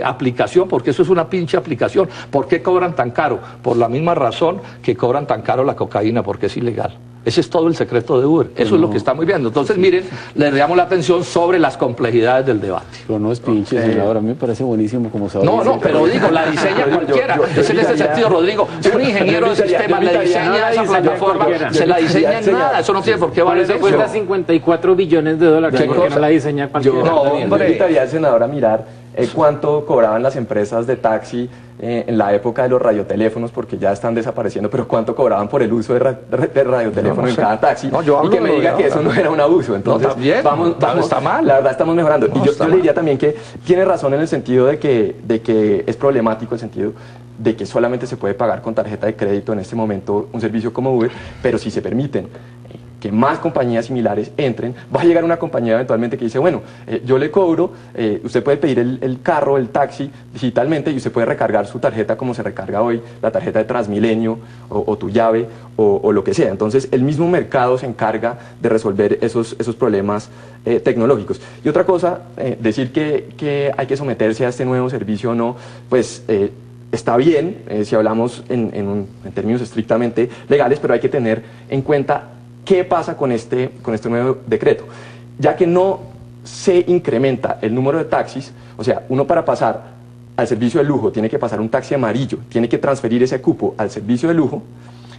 aplicación, porque eso es una pinche aplicación. ¿Por qué cobran tan caro? Por la misma razón que cobran tan caro la cocaína, porque es ilegal. Ese es todo el secreto de Uber. Eso es lo que estamos viendo. Entonces, miren, le damos la atención sobre las complejidades del debate. Pero no es pinche, senador. A mí me parece buenísimo como se No, no, pero digo, la diseña cualquiera. Es en este sentido, Rodrigo. Un ingeniero de sistemas le diseña esa plataforma, se la diseña en nada. Eso no tiene por qué valer. Eso cuesta 54 billones de dólares. ¿Por qué no la diseña cualquiera? Yo invitaría al senador a mirar cuánto cobraban las empresas de taxi en la época de los radioteléfonos, porque ya están desapareciendo, pero cuánto cobraban por el uso de radioteléfono en cada taxi, y que me diga que eso no era un abuso. Entonces, vamos, está mal. La verdad estamos mejorando. Y yo le diría también que tiene razón en el sentido de que es problemático el sentido de que solamente se puede pagar con tarjeta de crédito en este momento un servicio como Uber, pero si se permiten que más compañías similares entren, va a llegar una compañía eventualmente que dice, bueno, yo le cobro, usted puede pedir el carro, el taxi digitalmente y usted puede recargar su tarjeta como se recarga hoy, la tarjeta de Transmilenio o tu llave o lo que sea. Entonces el mismo mercado se encarga de resolver esos problemas tecnológicos. Y otra cosa, decir que hay que someterse a este nuevo servicio o no, pues está bien si hablamos en términos estrictamente legales, pero hay que tener en cuenta qué pasa con este nuevo decreto. Ya que no se incrementa el número de taxis, o sea, uno para pasar al servicio de lujo tiene que pasar un taxi amarillo, tiene que transferir ese cupo al servicio de lujo,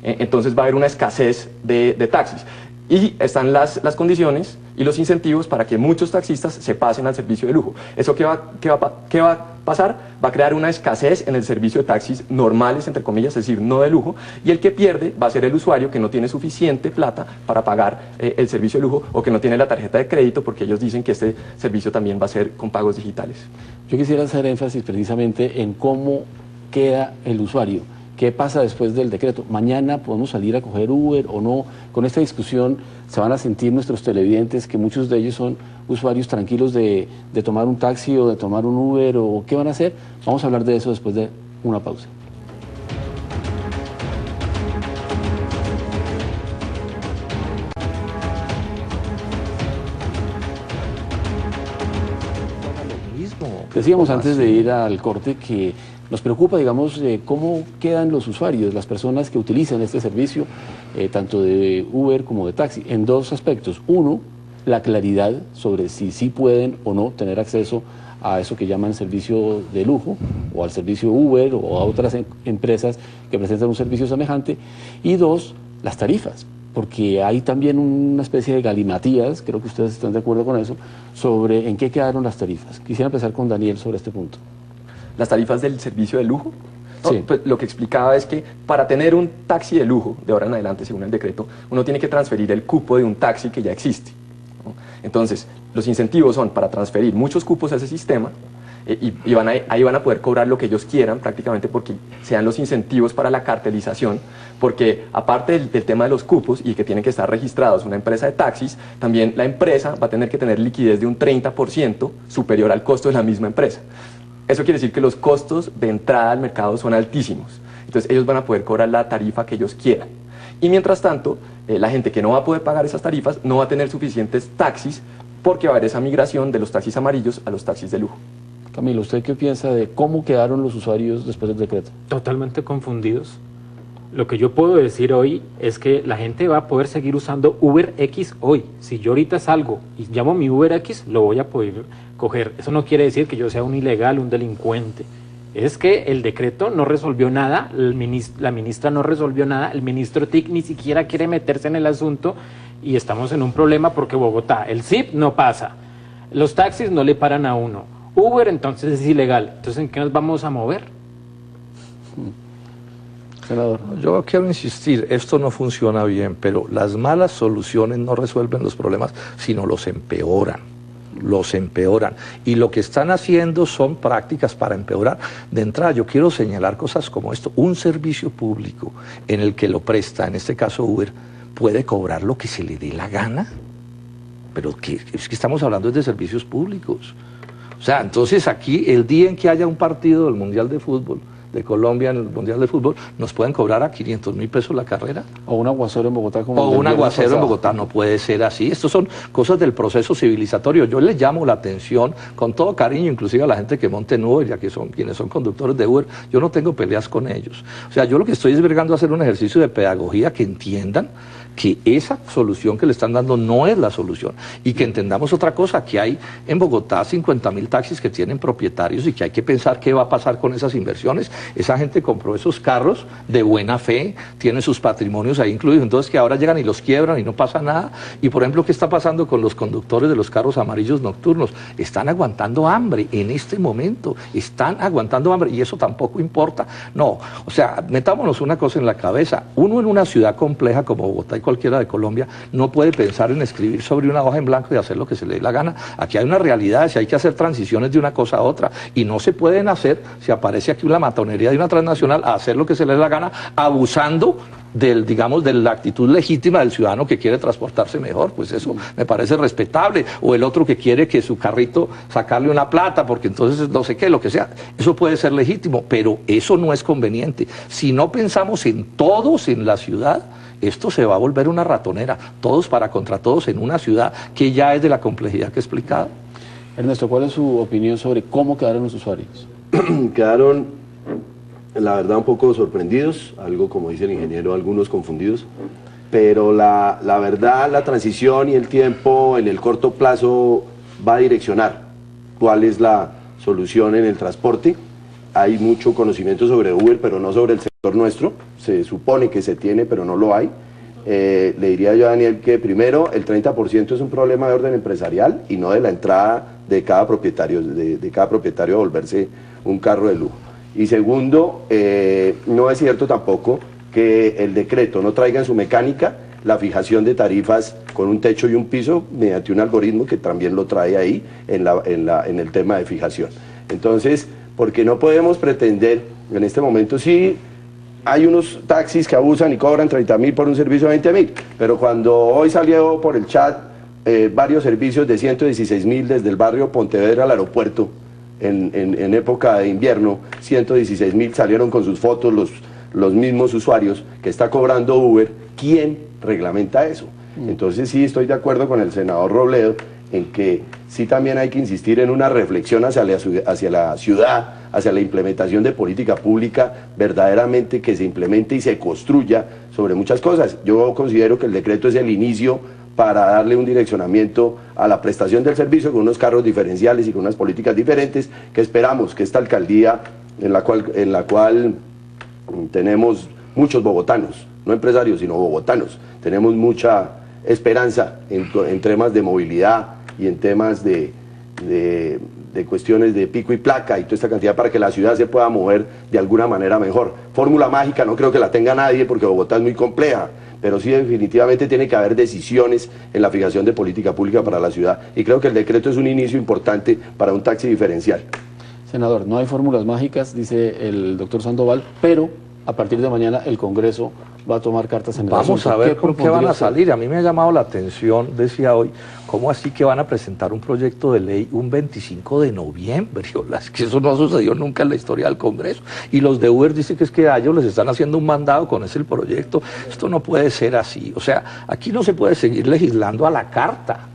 entonces va a haber una escasez de taxis. Y están las condiciones y los incentivos para que muchos taxistas se pasen al servicio de lujo. ¿Eso qué va a pasar? Va a crear una escasez en el servicio de taxis normales, entre comillas, es decir, no de lujo, y el que pierde va a ser el usuario que no tiene suficiente plata para pagar el servicio de lujo o que no tiene la tarjeta de crédito, porque ellos dicen que este servicio también va a ser con pagos digitales. Yo quisiera hacer énfasis precisamente en cómo queda el usuario. ¿Qué pasa después del decreto? ¿Mañana podemos salir a coger Uber o no? Con esta discusión se van a sentir nuestros televidentes que muchos de ellos son usuarios tranquilos de tomar un taxi o de tomar un Uber, o ¿qué van a hacer? Vamos a hablar de eso después de una pausa. Decíamos antes de ir al corte que nos preocupa, digamos, cómo quedan los usuarios, las personas que utilizan este servicio, tanto de Uber como de taxi, en dos aspectos. Uno, la claridad sobre si sí pueden o no tener acceso a eso que llaman servicio de lujo, o al servicio Uber, o a otras empresas que presentan un servicio semejante. Y dos, las tarifas, porque hay también una especie de galimatías, creo que ustedes están de acuerdo con eso, sobre en qué quedaron las tarifas. Quisiera empezar con Daniel sobre este punto. ¿Las tarifas del servicio de lujo? No, Sí. pues lo que explicaba es que para tener un taxi de lujo, de ahora en adelante, según el decreto, uno tiene que transferir el cupo de un taxi que ya existe, ¿no? Entonces, los incentivos son para transferir muchos cupos a ese sistema y ahí van a poder cobrar lo que ellos quieran prácticamente, porque sean los incentivos para la cartelización, porque aparte del tema de los cupos y que tienen que estar registrados una empresa de taxis, también la empresa va a tener que tener liquidez de un 30% superior al costo de la misma empresa. Eso quiere decir que los costos de entrada al mercado son altísimos. Entonces ellos van a poder cobrar la tarifa que ellos quieran. Y mientras tanto, la gente que no va a poder pagar esas tarifas no va a tener suficientes taxis, porque va a haber esa migración de los taxis amarillos a los taxis de lujo. Camilo, ¿usted qué piensa de cómo quedaron los usuarios después del decreto? Totalmente confundidos. Lo que yo puedo decir hoy es que la gente va a poder seguir usando UberX hoy. Si yo ahorita salgo y llamo mi UberX, lo voy a poder coger. Eso no quiere decir que yo sea un ilegal, un delincuente. Es que el decreto no resolvió nada, la ministra no resolvió nada, el ministro TIC ni siquiera quiere meterse en el asunto y estamos en un problema porque Bogotá, el SIP no pasa, los taxis no le paran a uno, Uber entonces es ilegal. Entonces, ¿en qué nos vamos a mover? Senador. Yo quiero insistir, esto no funciona bien, pero las malas soluciones no resuelven los problemas, sino los empeoran. Y lo que están haciendo son prácticas para empeorar. De entrada, yo quiero señalar cosas como esto. Un servicio público en el que lo presta, en este caso Uber, puede cobrar lo que se le dé la gana. Pero es que estamos hablando de servicios públicos. O sea, entonces aquí, el día en que haya un partido del Mundial de Fútbol, de Colombia en el Mundial de Fútbol, nos pueden cobrar a 500.000 pesos la carrera. O un aguacero en Bogotá como O el del un viernes aguacero en pasado. Bogotá, no puede ser así. Estos son cosas del proceso civilizatorio. Yo les llamo la atención con todo cariño, inclusive a la gente que monte en Uber, ya que son quienes son conductores de Uber, yo no tengo peleas con ellos. O sea, yo lo que estoy es vergando a hacer un ejercicio de pedagogía, que entiendan que esa solución que le están dando no es la solución, y que entendamos otra cosa, que hay en Bogotá 50.000 taxis que tienen propietarios y que hay que pensar qué va a pasar con esas inversiones. Esa gente compró esos carros de buena fe, tiene sus patrimonios ahí incluidos, entonces que ahora llegan y los quiebran y no pasa nada. Y por ejemplo, ¿qué está pasando con los conductores de los carros amarillos nocturnos? Están aguantando hambre en este momento, están aguantando hambre, y eso tampoco importa. No, o sea, metámonos una cosa en la cabeza, uno en una ciudad compleja como Bogotá y cualquiera de Colombia no puede pensar en escribir sobre una hoja en blanco y hacer lo que se le dé la gana. Aquí hay una realidad, si hay que hacer transiciones de una cosa a otra, y no se pueden hacer si aparece aquí una matonería de una transnacional a hacer lo que se le dé la gana, abusando del, digamos, de la actitud legítima del ciudadano que quiere transportarse mejor. Pues eso me parece respetable. O el otro que quiere que su carrito sacarle una plata porque entonces no sé qué, lo que sea, eso puede ser legítimo, pero eso no es conveniente. Si no pensamos en todos en la ciudad, esto se va a volver una ratonera, todos para contra todos en una ciudad que ya es de la complejidad que he explicado. Ernesto, ¿cuál es su opinión sobre cómo quedaron los usuarios? Quedaron, la verdad, un poco sorprendidos, algo como dice el ingeniero, algunos confundidos, pero la verdad, la transición y el tiempo en el corto plazo va a direccionar cuál es la solución en el transporte. Hay mucho conocimiento sobre Uber, pero no sobre el sector nuestro. Se supone que se tiene, pero no lo hay. Le diría yo a Daniel que primero el 30% es un problema de orden empresarial y no de la entrada de cada propietario, de cada propietario a volverse un carro de lujo. Y segundo, no es cierto tampoco que el decreto no traiga en su mecánica la fijación de tarifas con un techo y un piso mediante un algoritmo que también lo trae ahí en el tema de fijación. Entonces, porque no podemos pretender, en este momento sí hay unos taxis que abusan y cobran 30.000 por un servicio de 20.000, pero cuando hoy salió por el chat varios servicios de 116.000 desde el barrio Pontevedra al aeropuerto, en época de invierno, 116.000 salieron con sus fotos los mismos usuarios que está cobrando Uber. ¿Quién reglamenta eso? Entonces sí estoy de acuerdo con el senador Robledo en que sí también hay que insistir en una reflexión hacia la ciudad, hacia la implementación de política pública verdaderamente que se implemente y se construya sobre muchas cosas. Yo considero que el decreto es el inicio para darle un direccionamiento a la prestación del servicio con unos carros diferenciales y con unas políticas diferentes que esperamos que esta alcaldía en la cual tenemos muchos bogotanos, no empresarios sino bogotanos, tenemos mucha esperanza en temas de movilidad y en temas de cuestiones de pico y placa y toda esta cantidad para que la ciudad se pueda mover de alguna manera mejor. Fórmula mágica no creo que la tenga nadie porque Bogotá es muy compleja, pero sí definitivamente tiene que haber decisiones en la fijación de política pública para la ciudad y creo que el decreto es un inicio importante para un taxi diferencial. Senador, no hay fórmulas mágicas, dice el doctor Sandoval, pero a partir de mañana el Congreso va a tomar cartas en el asunto. Vamos a ver con qué van a salir. A mí me ha llamado la atención, decía hoy, ¿cómo así que van a presentar un proyecto de ley un 25 de noviembre? Es que eso no ha sucedido nunca en la historia del Congreso. Y los de Uber dicen que es que a ellos les están haciendo un mandado con ese proyecto. Esto no puede ser así. O sea, aquí no se puede seguir legislando a la carta.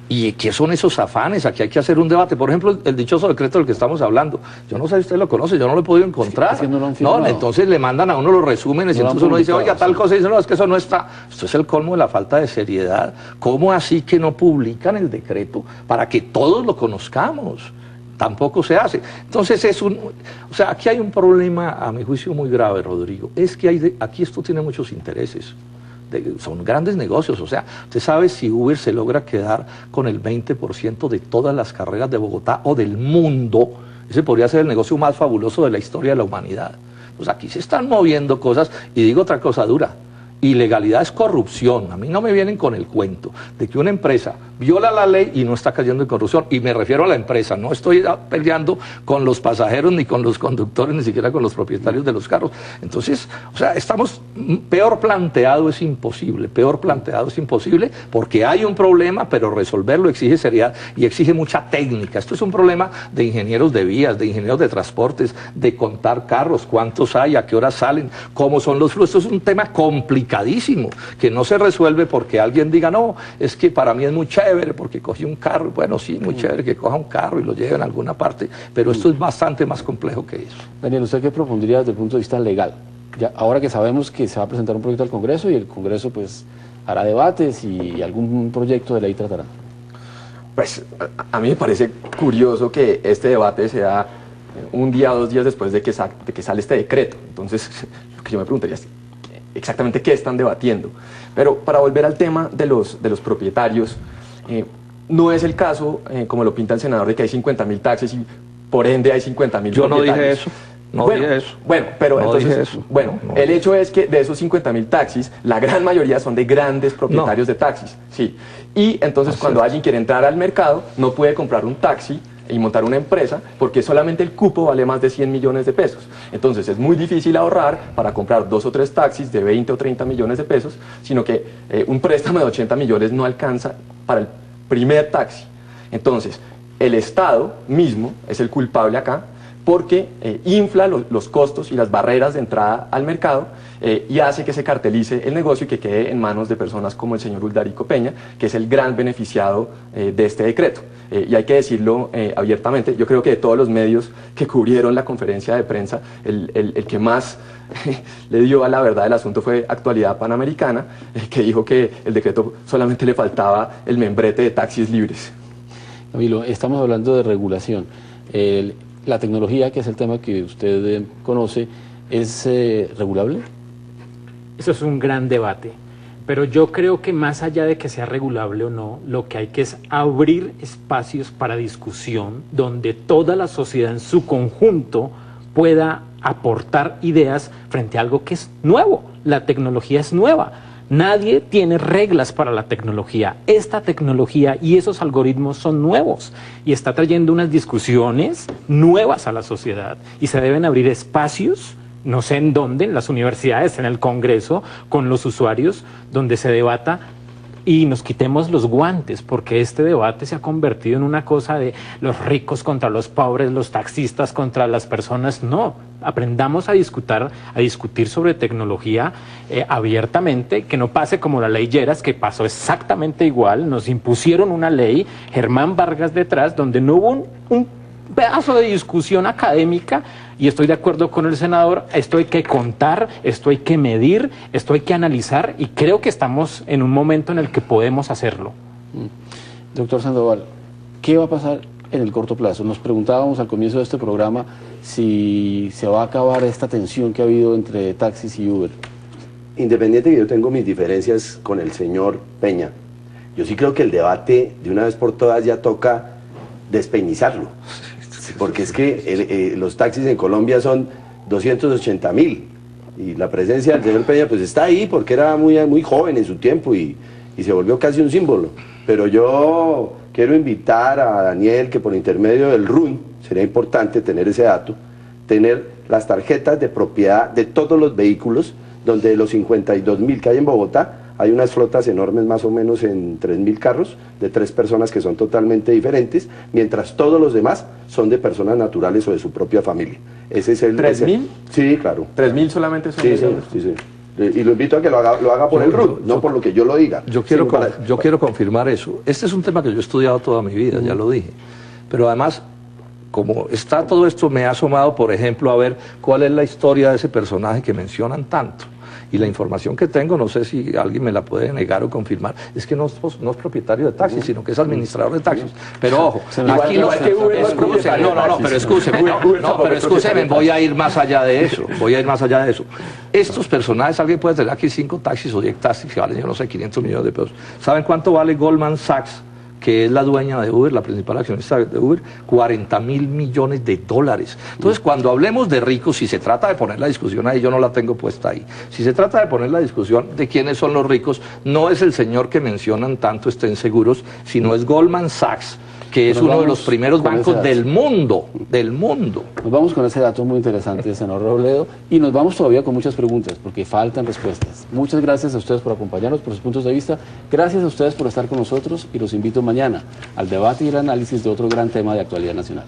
¿Y qué son esos afanes? Aquí hay que hacer un debate. Por ejemplo, el dichoso decreto del que estamos hablando. Yo no sé si usted lo conoce, yo no lo he podido encontrar. No, entonces le mandan a uno los resúmenes y entonces uno dice, oiga, tal cosa, y dice, no, es que eso no está. Esto es el colmo de la falta de seriedad. ¿Cómo así que no publican el decreto para que todos lo conozcamos? Tampoco se hace. Entonces o sea, aquí hay un problema, a mi juicio, muy grave, Rodrigo. Es que aquí esto tiene muchos intereses. Son grandes negocios, o sea, usted sabe si Uber se logra quedar con el 20% de todas las carreras de Bogotá o del mundo, ese podría ser el negocio más fabuloso de la historia de la humanidad. Pues aquí se están moviendo cosas, y digo otra cosa dura, Ilegalidad es corrupción. A mí no me vienen con el cuento de que una empresa viola la ley y no está cayendo en corrupción. Y me refiero a la empresa, no estoy peleando con los pasajeros, ni con los conductores, ni siquiera con los propietarios de los carros. Entonces, o sea, estamos, peor planteado es imposible, porque hay un problema, pero resolverlo exige seriedad y exige mucha técnica. Esto es un problema de ingenieros de vías, de ingenieros de transportes, de contar carros, cuántos hay, a qué horas salen, cómo son los flujos. Esto es un tema complicadísimo, que no se resuelve porque alguien diga, no, es que para mí es muy chévere porque cogí un carro. Bueno, sí, muy chévere que coja un carro y lo lleve en alguna parte, pero esto es bastante más complejo que eso. Daniel, ¿usted qué propondría desde el punto de vista legal? Ya, ahora que sabemos que se va a presentar un proyecto al Congreso y el Congreso pues hará debates y algún proyecto de ley tratará. Pues a mí me parece curioso que este debate sea un día o 2 días después de que sale este decreto. Entonces, lo que yo me preguntaría es exactamente qué están debatiendo. Pero para volver al tema de los propietarios, no es el caso, como lo pinta el senador, de que hay 50.000 taxis y por ende hay 50.000 propietarios. Yo no dije eso. No dije eso. Bueno, pero no entonces, dije eso. bueno, no el hecho es que de esos 50.000 taxis, la gran mayoría son de grandes propietarios de taxis, sí. Y entonces cuando alguien quiere entrar al mercado, no puede comprar un taxi y montar una empresa porque solamente el cupo vale más de 100 millones de pesos. Entonces es muy difícil ahorrar para comprar 2 o 3 taxis de 20 o 30 millones de pesos, sino que un préstamo de 80 millones no alcanza para el primer taxi. Entonces, el Estado mismo es el culpable acá, porque infla los costos y las barreras de entrada al mercado y hace que se cartelice el negocio y que quede en manos de personas como el señor Uldarico Peña, que es el gran beneficiado de este decreto. Y hay que decirlo abiertamente, yo creo que de todos los medios que cubrieron la conferencia de prensa, el que más le dio a la verdad del asunto fue Actualidad Panamericana, que dijo que el decreto solamente le faltaba el membrete de taxis libres. Camilo, estamos hablando de regulación. La tecnología, que es el tema que usted conoce, ¿es regulable? Eso es un gran debate, pero yo creo que más allá de que sea regulable o no, lo que hay que es abrir espacios para discusión donde toda la sociedad en su conjunto pueda aportar ideas frente a algo que es nuevo. La tecnología es nueva. Nadie tiene reglas para la tecnología. Esta tecnología y esos algoritmos son nuevos y está trayendo unas discusiones nuevas a la sociedad y se deben abrir espacios, no sé en dónde, en las universidades, en el Congreso, con los usuarios, donde se debata y nos quitemos los guantes, porque este debate se ha convertido en una cosa de los ricos contra los pobres, los taxistas contra las personas. No, aprendamos a discutir sobre tecnología abiertamente, que no pase como la ley Lleras, que pasó exactamente igual. Nos impusieron una ley, Germán Vargas detrás, donde no hubo un pedazo de discusión académica, y estoy de acuerdo con el senador. Esto hay que contar, esto hay que medir, esto hay que analizar, y creo que estamos en un momento en el que podemos hacerlo. Doctor Sandoval, ¿qué va a pasar en el corto plazo? Nos preguntábamos al comienzo de este programa si se va a acabar esta tensión que ha habido entre taxis y Uber. Independiente que yo tengo mis diferencias con el señor Peña, yo sí creo que el debate de una vez por todas ya toca despeinizarlo. Porque es que los taxis en Colombia son 280.000 y la presencia del señor Peña pues está ahí porque era muy joven en su tiempo y se volvió casi un símbolo. Pero yo quiero invitar a Daniel que por intermedio del RUN, sería importante tener ese dato, tener las tarjetas de propiedad de todos los vehículos, donde de los 52.000 que hay en Bogotá, hay unas flotas enormes, más o menos en 3.000 carros, de 3 personas que son totalmente diferentes, mientras todos los demás son de personas naturales o de su propia familia. Ese es el... ¿3.000? Sí, claro. ¿3.000 solamente son? Sí, sí. Y lo invito a que lo haga por el RUN, no por lo que yo lo diga. Yo quiero confirmar eso. Este es un tema que yo he estudiado toda mi vida, ya lo dije. Pero además, como está todo esto, me ha asomado, por ejemplo, a ver cuál es la historia de ese personaje que mencionan tanto. Y la información que tengo, no sé si alguien me la puede negar o confirmar, es que no es propietario de taxis, sino que es administrador de taxis. Pero ojo, aquí no, pero escúcheme, voy a ir más allá de eso, Estos personajes, alguien puede tener aquí 5 taxis o 10 taxis que valen, yo no sé, 500 millones de pesos. ¿Saben cuánto vale Goldman Sachs, que es la dueña de Uber, la principal accionista de Uber, 40.000 millones de dólares. Entonces, cuando hablemos de ricos, si se trata de poner la discusión ahí, yo no la tengo puesta ahí, si se trata de poner la discusión de quiénes son los ricos, no es el señor que mencionan tanto, estén seguros, sino es Goldman Sachs, que es uno de los primeros bancos del mundo, Nos vamos con ese dato muy interesante, senador Robledo, y nos vamos todavía con muchas preguntas, porque faltan respuestas. Muchas gracias a ustedes por acompañarnos, por sus puntos de vista. Gracias a ustedes por estar con nosotros y los invito mañana al debate y el análisis de otro gran tema de actualidad nacional.